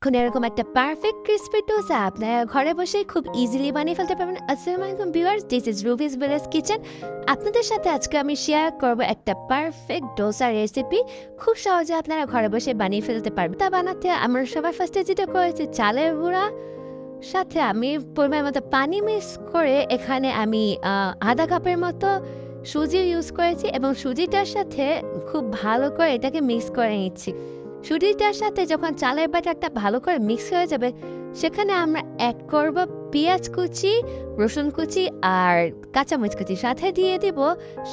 এখন এরকম একটা পারফেক্ট ক্রিসপি ডোসা আপনারা ঘরে বসে খুব ইজিলি বানিয়ে ফেলতে পারবেন। আসসালামু আলাইকুম viewers, this is Rubi's village kitchen. আপনাদের সাথে আজকে আমি শেয়ার করব একটা পারফেক্ট ডোসা রেসিপি। খুব সহজে আপনারা ঘরে বসে বানিয়ে ফেলতে পারবেন। তা বানাতে আমরা সবার ফার্স্টে যেটা করেছি, চালের গুঁড়া সাথে আমি পরিমাণ মতো পানি মিক্স করে এখানে আমি আধা কাপের মতো সুজি ইউজ করেছি এবং সুজিটার সাথে খুব ভালো করে এটাকে মিক্স করে নিচ্ছি। সুজিটার সাথে যখন চালের ব্যাটারটা ভালো করে মিক্স হয়ে যাবে, সেখানে আমরা অ্যাড করব পেঁয়াজ কুচি, রসুন কুচি আর কাঁচামরিচ কুচি, সাথে দিয়ে দিব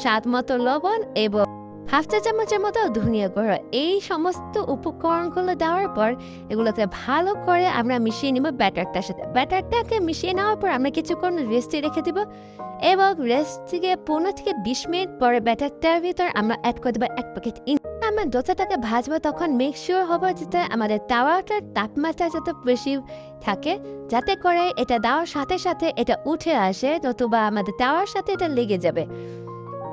স্বাদ মতো লবণ এবং হাফ চা চামচের মতো ধনিয়া গুঁড়ো। এই সমস্ত উপকরণগুলো দেওয়ার পর এগুলোকে ভালো করে আমরা মিশিয়ে নিব ব্যাটারটার সাথে। ব্যাটারটাকে মিশিয়ে নেওয়ার পর আমরা কিছুক্ষণ রেস্টে রেখে দিব এবং রেস্ট থেকে 15 থেকে 20 মিনিট পরে ব্যাটারটার ভিতর আমরা অ্যাড করে দেবো 1 প্যাকেট। আমরা ডোসাটাকে ভাজবো তখন মেক শিওর হবো যাতে আমাদের তাওয়াটার তাপমাত্রা যত বেশি থাকে, যাতে করে এটা দেওয়ার সাথে সাথে এটা উঠে আসে, নতুবা আমাদের তাওয়ার সাথে এটা লেগে যাবে।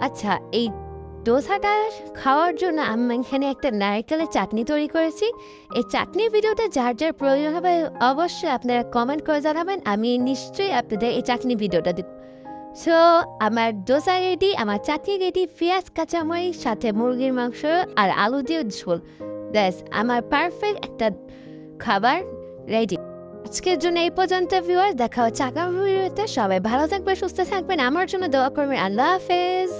আচ্ছা, এই ডোসাটা খাওয়ার জন্য আমি এখানে একটা নারকেলের চাটনি তৈরি করেছি। এই চাটনির ভিডিওতে যার যার প্রয়োজন হবে অবশ্যই আপনারা কমেন্ট করে জানাবেন, আমি নিশ্চয়ই আপনাদের এই চাটনি ভিডিওটা দিব। সো আমার ডোসা রেডি, আমার চাটনি রেডি, পেঁয়াজ কাঁচামরিচ সাথে মুরগির মাংস আর আলু দিয়ে ঝোল। ব্যাস, আমার পারফেক্ট একটা খাবার রেডি। আজকের জন্য এই পর্যন্ত ভিউয়ার, দেখা হচ্ছে আগামী ভিডিওতে। সবাই ভালো থাকবেন, সুস্থ থাকবেন, আমার জন্য দোয়া করবেন। আল্লাহ হাফেজ।